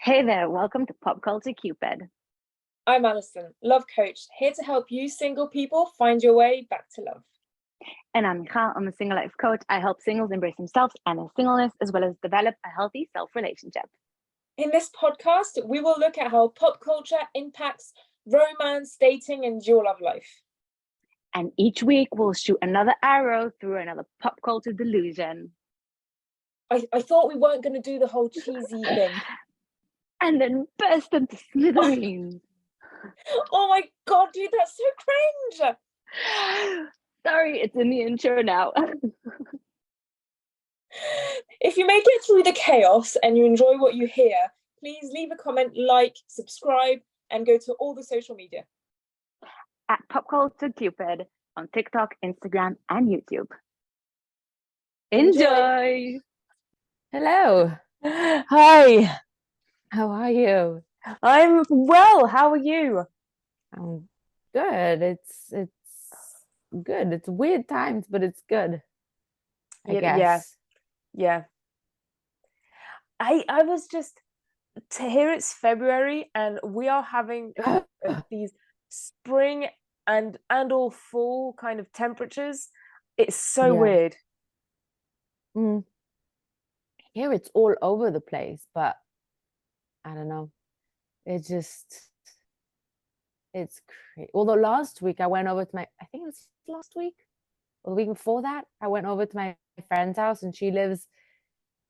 Hey there, welcome to Pop Culture Cupid. I'm Alison, love coach, here to help you single people find your way back to love. And I'm Michal, I'm a single life coach. I help singles embrace themselves and their singleness, as well as develop a healthy self-relationship. In this podcast, we will look at how pop culture impacts romance, dating, and your love life. And each week we'll shoot another arrow through another pop culture delusion. I thought we weren't going to do the whole cheesy thing. And then burst into smithereens. Oh my god, dude, that's so cringe! Sorry, it's in the intro now. If you make it through the chaos and you enjoy what you hear, please leave a comment, like, subscribe, and go to all the social media. At Pop Culture Cupid on TikTok, Instagram, and YouTube. Enjoy! Hello. Hi. How are you? I'm well. How are you? I'm good. It's good. It's weird times, but it's good. I guess. Yeah. I was just to hear it's February and we are having these spring and all fall kind of temperatures. It's so weird. Here it's all over the place, but I don't know. It's crazy. Although last week I went over to I think it was last week or the week before that, I went over to my friend's house and she lives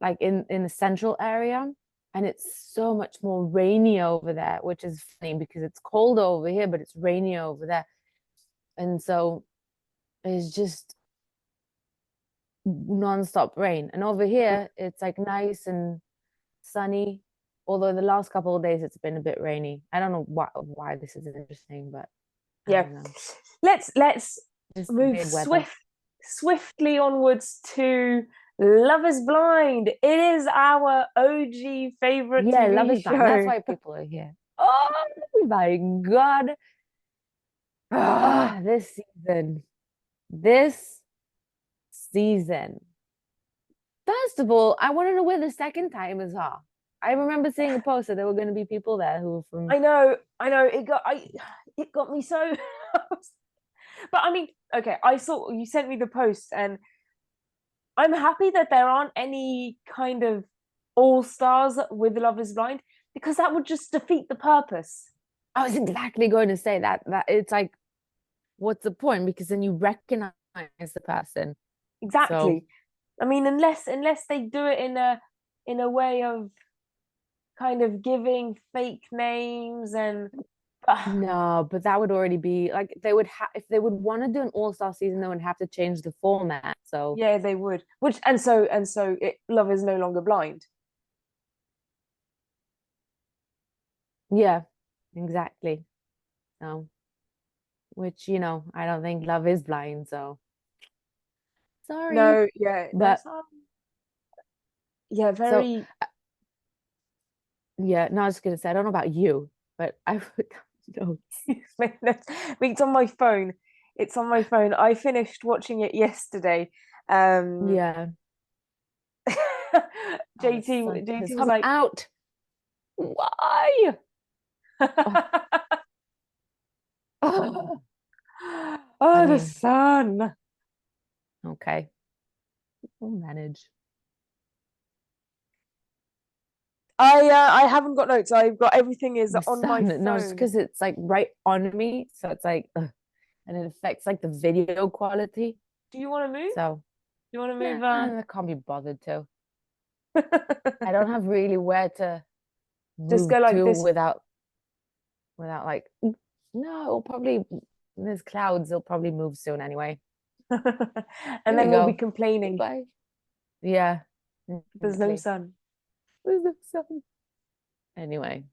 like in the central area, and it's so much more rainy over there, which is funny because it's cold over here, but it's rainy over there. And so it's just non-stop rain. And over here it's like nice and sunny. Although the last couple of days it's been a bit rainy. I don't know why this is interesting, but yeah. Let's just move swiftly onwards to Love is Blind. It is our OG favorite TV Love is show. Blind. That's why people are here. Oh my god. This season. First of all, I want to know where the second timers are. I remember seeing a post that there were going to be people there who were from. I know. It got me so. But I mean, okay. I saw you sent me the post, and I'm happy that there aren't any kind of all stars with Love is Blind, because that would just defeat the purpose. I was exactly going to say that it's like, what's the point? Because then you recognize the person. Exactly. So, I mean, unless they do it in a way of kind of giving fake names and no, but that would already be like they would have if they would want to do an all-star season, they would have to change the format. So yeah, they would. Love is no longer blind. Yeah, exactly. So, which I don't think Love is Blind. So sorry. No, yeah, but yeah, very. So, yeah, no, I was gonna say I don't know about you, but I would. It's on my phone. It's on my phone. I finished watching it yesterday. Yeah. JT was like, out. Why? The sun. Okay. We'll manage. I haven't got notes. I've got everything is on my phone. No, it's because it's like right on me, so it's like, and it affects like the video quality. Do you want to move? So, do you want to move? I can't be bothered to. I don't have really where to just go like to this without like. No, it'll probably there's clouds. It'll probably move soon anyway. And then we'll be complaining. Bye. Yeah. There's no sun. There's no sun. Anyway,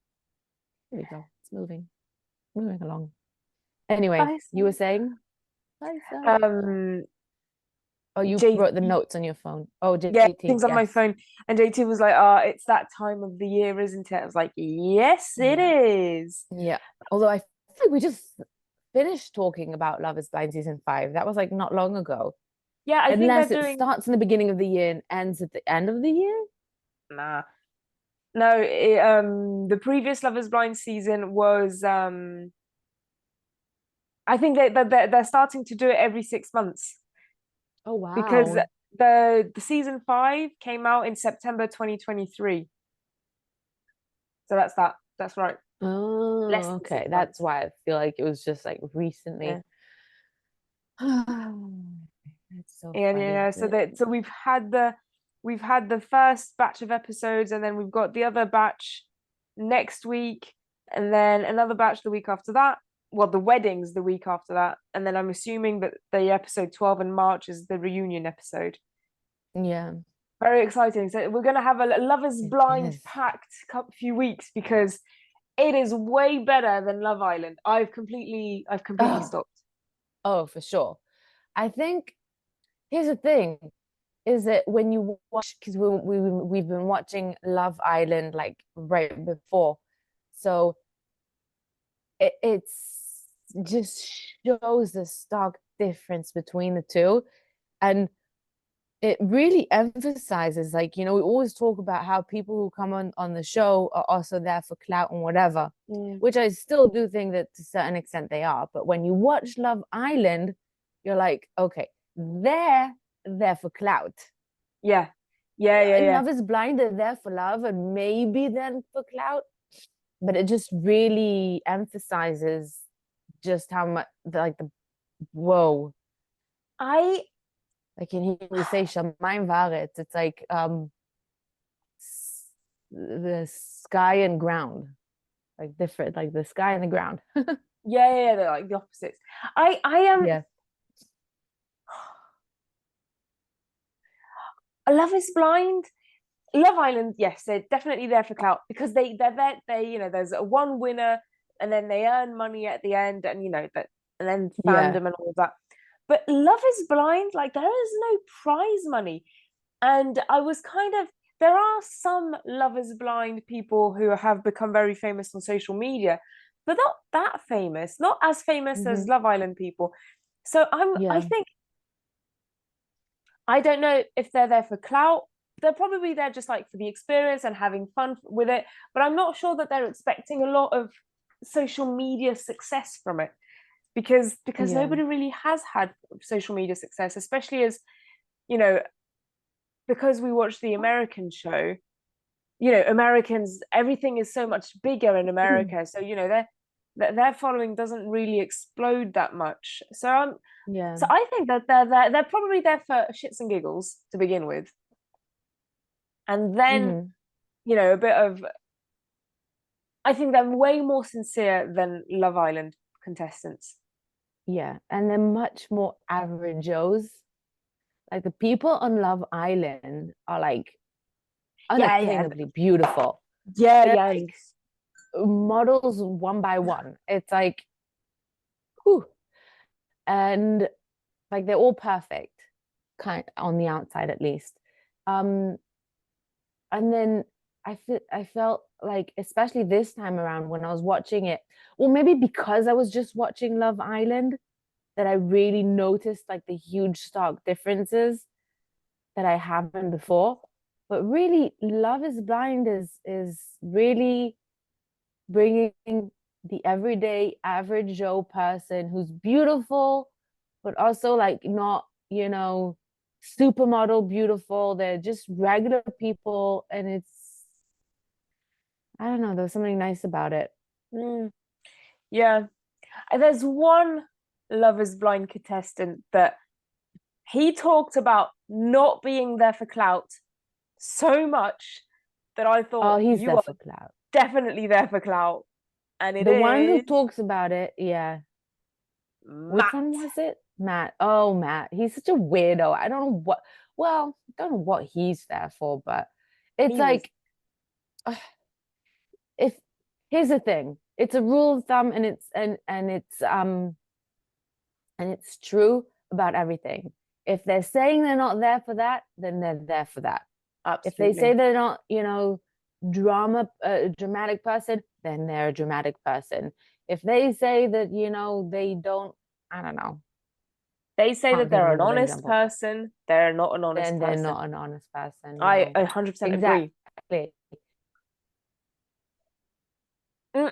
here we go. It's moving along. Anyway, you were saying? Oh, you wrote the notes on your phone. Oh, JT, yeah, things on my phone. And JT was like, it's that time of the year, isn't it? I was like, yes, it is. Yeah. Although I think we just finished talking about Love is Blind season 5. That was like not long ago. Yeah, unless it starts in the beginning of the year and ends at the end of the year. Nah. No, the previous Love is Blind season was I think they're starting to do it every 6 months Oh because wow. the season 5 came out in September 2023. So that's right. Less Oh, than okay. 6 months. That's why I feel like it was just like recently. Yeah. It's so Yeah, funny. yeah. So we've had the first batch of episodes, and then we've got the other batch next week, and then another batch the week after that. Well, the wedding's the week after that, and then I'm assuming that the episode 12 in March is the reunion episode. Yeah, Very exciting. So we're gonna have a Love is it Blind is. packed few weeks because it is way better than Love Island. I've completely Oh, stopped. oh, for sure. I think here's the thing is that when you watch, because we've been watching Love Island like right before, so it's just shows the stark difference between the two, and it really emphasizes, like, we always talk about how people who come on the show are also there for clout and whatever, Mm. which I still do think that to a certain extent they are. But when you watch Love Island, you're like, okay, they're there for clout. Yeah, yeah, yeah, In yeah. Love is Blind, they're there for love and maybe then for clout. But it just really emphasizes just how much, like, the whoa. I Like in Hebrew, we say Shamayim Va'aretz. It's like the sky and ground, like different, like the sky and the ground. yeah, they're like the opposites. I am Yeah, Love is Blind. Love Island, yes, they're definitely there for clout because they're there, there's a one winner and then they earn money at the end, and that, and then yeah, fandom and all of that. But Love is Blind, like, there is no prize money. And I was kind of, there are some Love is Blind people who have become very famous on social media, but not that famous, not as famous as hmm, Love Island people. So I yeah, think, I don't know if they're there for clout. They're probably there just like for the experience and having fun with it. But I'm not sure that they're expecting a lot of social media success from it because yeah, nobody really has had social media success, especially as you know, because we watch the American show. Americans, everything is so much bigger in America. So their following doesn't really explode that much. yeah, So I think that they're probably there for shits and giggles to begin with, and then hmm, a bit of. I think they're way more sincere than Love Island contestants. yeah. And they're much more average Joes. Like the people on Love Island are like Yeah, yeah, unattainably beautiful. yeah, They're yeah. like models one by one. It's like, whew. And like they're all perfect, kind on the outside at least. Um, and then I felt like, especially this time around when I was watching it, well, maybe because I was just watching Love Island, that I really noticed like the huge stark differences that I haven't before. But really, Love is Blind is really bringing the everyday average Joe person who's beautiful, but also like not, supermodel beautiful. They're just regular people, and I don't know, there's something nice about it. Mm, yeah. There's one Love is Blind contestant that he talked about not being there for clout so much that I Oh, thought, he's you there are for clout. definitely there for clout. And it The one who is talks about it, yeah. Which one Matt. was it? Matt. Oh, Matt. He's such a weirdo. I don't know what, well, I don't know what he's there for, but it's Me neither. like, if here's the thing, it's a rule of thumb, and it's true about everything. If they're saying they're not there for that, then they're there for that. If they say Absolutely. they're not, a dramatic person, then they're a dramatic person. If they say that, they don't, I don't know, They say that can't think they're of an another honest example, person. They're not an honest then they're person. not an honest person. I No, 100% agree. exactly. Mm.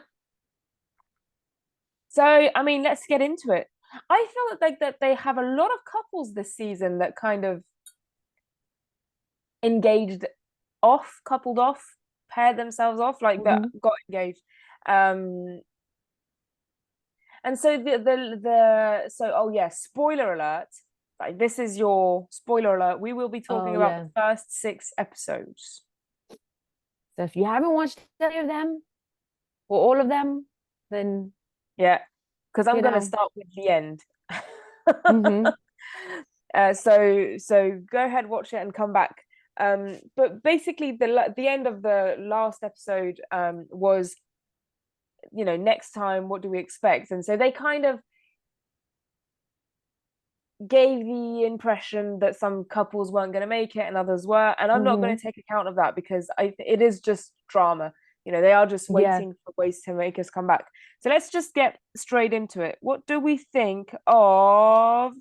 So, I mean, let's get into it. I feel that they have a lot of couples this season that kind of coupled off, paired themselves off, like that got engaged. And so oh yeah, spoiler alert. Like, this is your spoiler alert. We will be talking about the first 6 episodes. So if you haven't watched any of them or all of them, then yeah, because I'm gonna start with the end. So go ahead, watch it, and come back. But basically, the end of the last episode was, next time, what do we expect? And so they kind of gave the impression that some couples weren't going to make it and others were, and I'm not going to take account of that, because it is just drama. They are just waiting for ways to make us come back. So let's just get straight into it. What do we think of...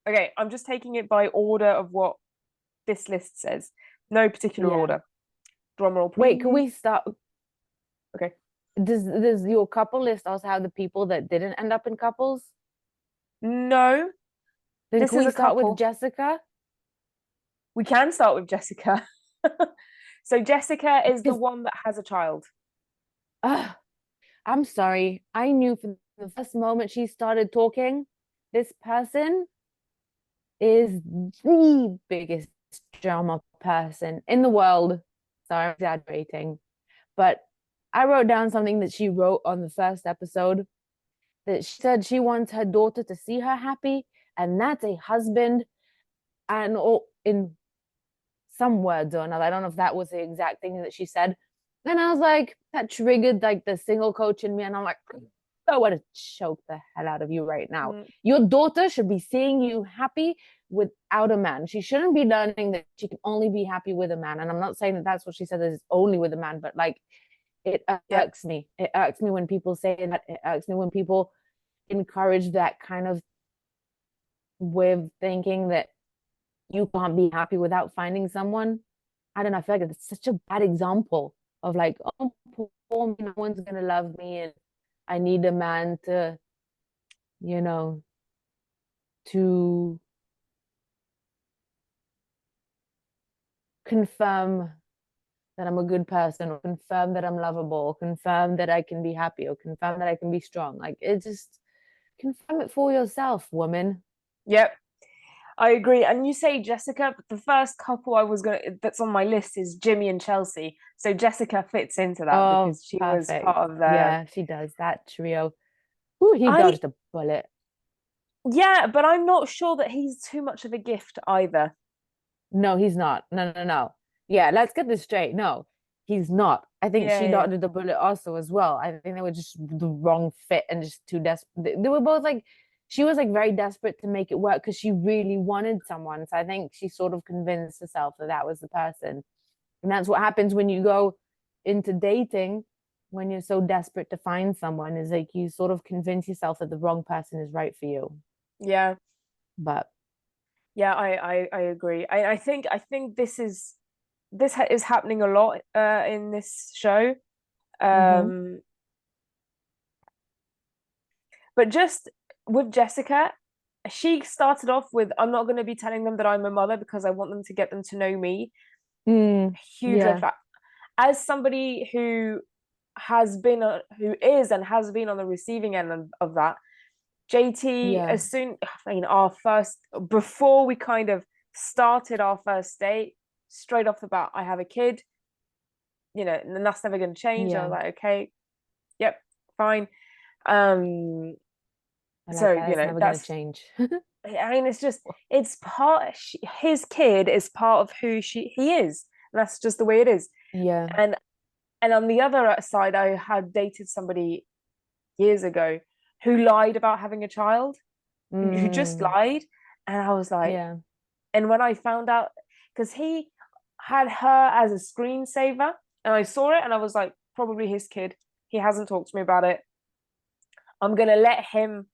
Okay, I'm just taking it by order of what this list says. No particular order. Drum roll, please. Wait, can we start? Okay. Does your couple list also have the people that didn't end up in couples? No. Then can we start with Jessica? We can start with Jessica. So Jessica is the one that has a child. I'm sorry. I knew from the first moment she started talking, this person is the biggest drama person in the world. Sorry, I'm exaggerating. But I wrote down something that she wrote on the first episode, that she said she wants her daughter to see her happy, and that's a husband, and in some words or another. I don't know if that was the exact thing that she said. And I was like, that triggered like the single coach in me, and I'm like, I want to choke the hell out of you right now. Your daughter should be seeing you happy without a man. She shouldn't be learning that she can only be happy with a man. And I'm not saying that that's what she said is only with a man, but like, it irks me. It irks me when people say that. It irks me when people encourage that kind of way of thinking, that you can't be happy without finding someone. I don't know. I feel like it's such a bad example of like, oh, poor me, no one's gonna love me, and I need a man to, to confirm that I'm a good person, or confirm that I'm lovable, or confirm that I can be happy, or confirm that I can be strong. Like, it just, confirm it for yourself, woman. Yep, I agree. And you say Jessica, but the first couple that's on my list is Jimmy and Chelsea. So Jessica fits into that because she was part of the... Yeah, she does. That trio. Ooh, he dodged a bullet. Yeah, but I'm not sure that he's too much of a gift either. No, he's not. No. Yeah, let's get this straight. No, he's not. I think she dodged the bullet also as well. I think they were just the wrong fit and just too desperate. They were both like, she was like very desperate to make it work because she really wanted someone. So I think she sort of convinced herself that that was the person. And that's what happens when you go into dating, when you're so desperate to find someone, is like you sort of convince yourself that the wrong person is right for you. Yeah. But yeah, I agree. I think this is happening a lot in this show. But just with Jessica, she started off with, I'm not going to be telling them that I'm a mother because I want them to get them to know me. Huge red flag. As somebody who is and has been on the receiving end of that, JT, before we kind of started our first date, straight off the bat, I have a kid, and that's never going to change. I was like, okay, yep, fine. So never going to change. I mean, it's his kid is part of who he is. And that's just the way it is. Yeah. And on the other side, I had dated somebody years ago who lied about having a child, who just lied. And I was like, and when I found out, because he had her as a screensaver, and I saw it and I was like, probably his kid. He hasn't talked to me about it. I'm going to let him